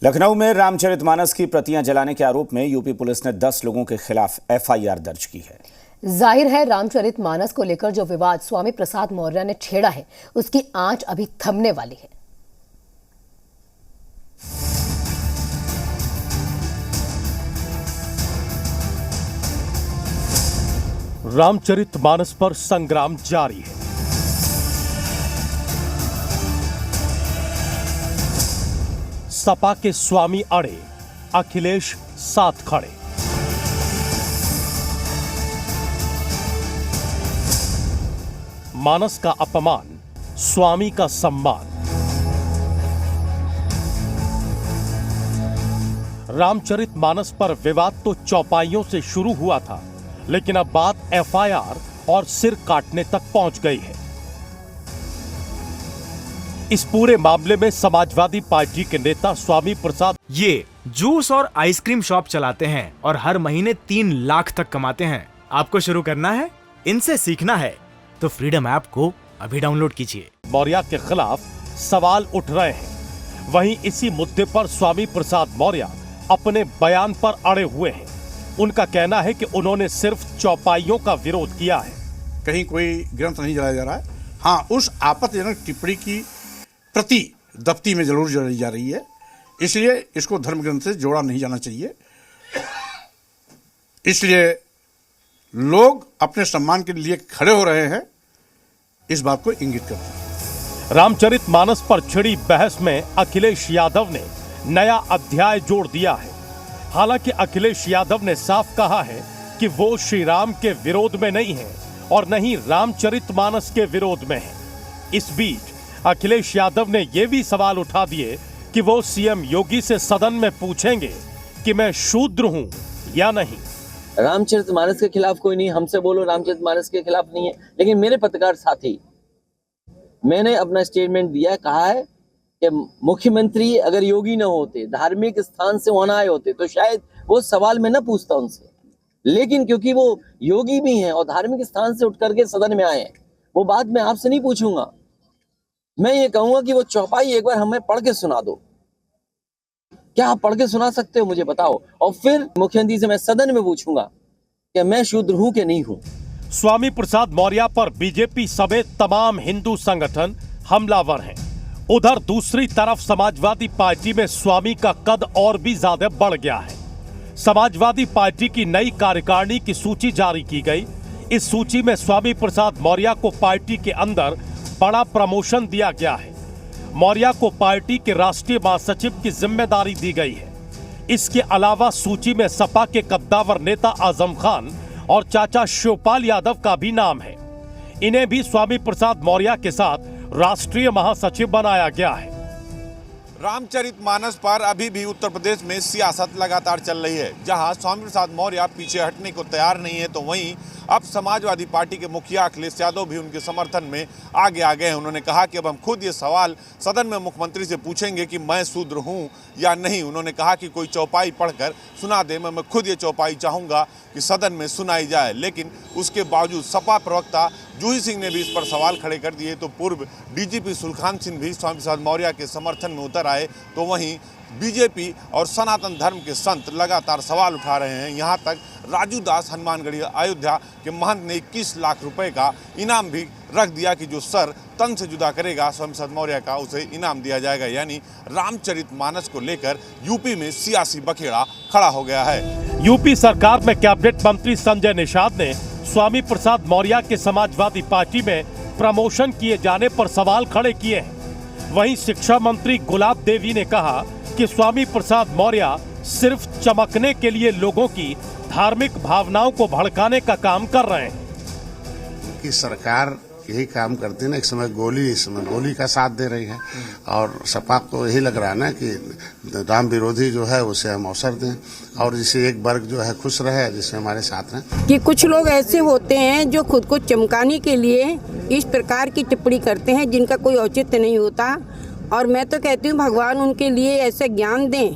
लखनऊ में रामचरितमानस की प्रतियां जलाने के आरोप में यूपी पुलिस ने 10 लोगों के खिलाफ एफआईआर दर्ज की है। जाहिर है रामचरितमानस को लेकर जो विवाद स्वामी प्रसाद मौर्य ने छेड़ा है उसकी आंच अभी थमने वाली है। रामचरितमानस पर संग्राम जारी है। सपा के स्वामी अड़े, अखिलेश साथ खड़े। मानस का अपमान, स्वामी का सम्मान। रामचरितमानस पर विवाद तो चौपाइयों से शुरू हुआ था, लेकिन अब बात एफआईआर और सिर काटने तक पहुंच गई है। इस पूरे मामले में समाजवादी पार्टी के नेता स्वामी प्रसाद ये जूस और आइसक्रीम शॉप चलाते हैं और हर महीने 3 लाख तक कमाते हैं। आपको शुरू करना है, इनसे सीखना है तो फ्रीडम ऐप को अभी डाउनलोड कीजिए। मौर्य के खिलाफ सवाल उठ रहे हैं। वहीं इसी मुद्दे पर स्वामी प्रसाद मौर्य अपने बयान पर अड़े हुए हैं। उनका कहना है कि उन्होंने सिर्फ चौपाइयों का विरोध किया है। कहीं कोई ग्रंथ नहीं जलाया जा रहा है। हाँ, उस आपत्तिजनक टिप्पणी की प्रति दफ्ती में जरूर जलाई जा रही है, इसलिए इसको धर्म ग्रंथ से जोड़ा नहीं जाना चाहिए। इसलिए लोग अपने सम्मान के लिए खड़े हो रहे हैं, इस बात को इंगित करते हैं। रामचरितमानस पर छिड़ी बहस में अखिलेश यादव ने नया अध्याय जोड़ दिया है। हालांकि अखिलेश यादव ने साफ कहा है कि वो श्री राम के विरोध में नहीं है और न ही रामचरितमानस के विरोध में है। इस बीच अखिलेश यादव ने ये भी सवाल उठा दिए कि वो सीएम योगी से सदन में पूछेंगे कि मैं शूद्र हूं या नहीं। रामचरितमानस के खिलाफ कोई नहीं, हमसे बोलो रामचरितमानस के खिलाफ नहीं है, लेकिन मेरे पत्रकार साथी, मैंने अपना स्टेटमेंट दिया, कहा है कि मुख्यमंत्री अगर योगी न होते, धार्मिक स्थान से वहां आए होते तो शायद वो सवाल मैं न पूछता उनसे, लेकिन क्योंकि वो योगी भी हैं और धार्मिक स्थान से उठ करके सदन में आए हैं, वो बात मैं आपसे नहीं पूछूंगा। मैं ये कहूंगा कि वो चौपाई एक बार हमें पढ़ के सुना दो। क्या आप पढ़ के सुना सकते हो, मुझे बताओ, और फिर मुख्यमंत्री से मैं सदन में पूछूंगा कि मैं शूद्र हूं कि नहीं हूं। स्वामी प्रसाद मौर्य पर बीजेपी समेत तमाम हिंदू संगठन हमलावर हैं। उधर दूसरी तरफ समाजवादी पार्टी में स्वामी का कद और भी ज्यादा बढ़ गया है। समाजवादी पार्टी की नई कार्यकारिणी की सूची जारी की गई। इस सूची में स्वामी प्रसाद मौर्य को पार्टी के अंदर बड़ा प्रमोशन दिया गया है। मौर्य को पार्टी के राष्ट्रीय महासचिव की जिम्मेदारी दी गई है। इसके अलावा सूची में सपा के कद्दावर नेता आजम खान और चाचा शिवपाल यादव का भी नाम है। इन्हें भी स्वामी प्रसाद मौर्य के साथ राष्ट्रीय महासचिव बनाया गया है। रामचरितमानस पर अभी भी उत्तर प्रदेश में सियासत लगातार चल रही है। जहां स्वामी प्रसाद मौर्य पीछे हटने को तैयार नहीं है, तो वहीं अब समाजवादी पार्टी के मुखिया अखिलेश यादव भी उनके समर्थन में आगे आ गए हैं। उन्होंने कहा कि अब हम खुद ये सवाल सदन में मुख्यमंत्री से पूछेंगे कि मैं शूद्र हूं या नहीं। उन्होंने कहा कि कोई चौपाई पढ़कर सुना दे, मैं खुद ये चौपाई चाहूंगा कि सदन में सुनाई जाए। लेकिन उसके बावजूद सपा प्रवक्ता जूही सिंह ने भी इस पर सवाल खड़े कर दिए। तो पूर्व डीजीपी सुलखान सिंह भी स्वामी प्रसाद मौर्य के समर्थन में उतर आए। तो वहीं बीजेपी और सनातन धर्म के संत लगातार सवाल उठा रहे हैं। यहाँ तक राजू दास हनुमानगढ़ी अयोध्या के महंत ने 21 लाख रुपए का इनाम भी रख दिया कि जो सर तन से जुदा करेगा स्वामी प्रसाद मौर्य का, उसे इनाम दिया जाएगा। यानी रामचरितमानस को लेकर यूपी में सियासी बखेड़ा खड़ा हो गया है। यूपी सरकार में कैबिनेट मंत्री संजय निषाद ने स्वामी प्रसाद मौर्य के समाजवादी पार्टी में प्रमोशन किए जाने पर सवाल खड़े किए हैं। वहीं शिक्षा मंत्री गुलाब देवी ने कहा कि स्वामी प्रसाद मौर्य सिर्फ चमकने के लिए लोगों की धार्मिक भावनाओं को भड़काने का काम कर रहे हैं। कि सरकार यही काम करती है ना, एक समय गोली, इस समय गोली का साथ दे रही है, और सपा को यही लग रहा है ना कि राम विरोधी जो है उसे हम अवसर दें और जिसे एक वर्ग जो है खुश रहे, जिससे हमारे साथ हैं। कि कुछ लोग ऐसे होते हैं जो खुद को चमकाने के लिए इस प्रकार की टिप्पणी करते हैं जिनका कोई औचित्य नहीं होता, और मैं तो कहती हूँ भगवान उनके लिए ऐसे ज्ञान दें,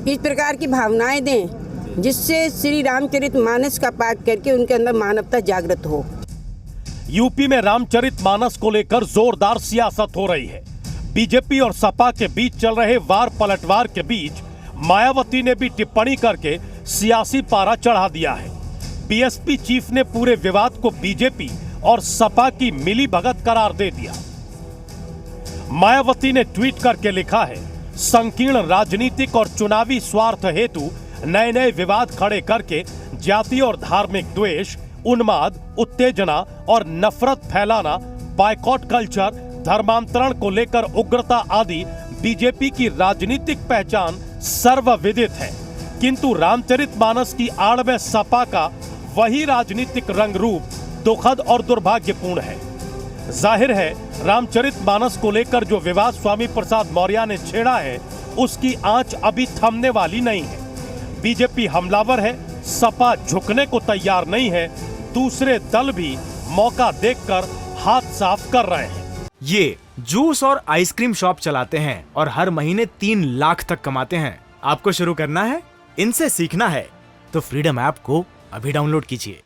इस प्रकार की भावनाएं दें जिससे श्री रामचरितमानस का पाठ करके उनके अंदर मानवता जागृत हो। यूपी में रामचरितमानस को लेकर जोरदार सियासत हो रही है। बीजेपी और सपा के बीच चल रहे वार पलटवार के बीच मायावती ने भी टिप्पणी करके सियासी पारा चढ़ा दिया है। बीएसपी चीफ ने पूरे विवाद को बीजेपी और सपा की मिलीभगत करार दे दिया। मायावती ने ट्वीट करके लिखा है, संकीर्ण राजनीतिक और चुनावी स्वार्थ हेतु नए नए विवाद खड़े करके जाति और धार्मिक द्वेष, उन्माद, उत्तेजना और नफरत फैलाना, बायकॉट कल्चर, धर्मांतरण को लेकर उग्रता आदि बीजेपी की राजनीतिक पहचान सर्वविदित है। किंतु रामचरितमानस की आड़ में सपा का वही राजनीतिक रंग रूप दुखद और दुर्भाग्यपूर्ण है। जाहिर है रामचरितमानस को लेकर जो विवाद स्वामी प्रसाद मौर्य ने छेड़ा है उसकी आंच अभी थमने वाली नहीं है। बीजेपी हमलावर है, सपा झुकने को तैयार नहीं है, दूसरे दल भी मौका देखकर हाथ साफ कर रहे हैं। ये जूस और आइसक्रीम शॉप चलाते हैं और हर महीने 3 लाख तक कमाते हैं। आपको शुरू करना है, इनसे सीखना है तो फ्रीडम ऐप को अभी डाउनलोड कीजिए।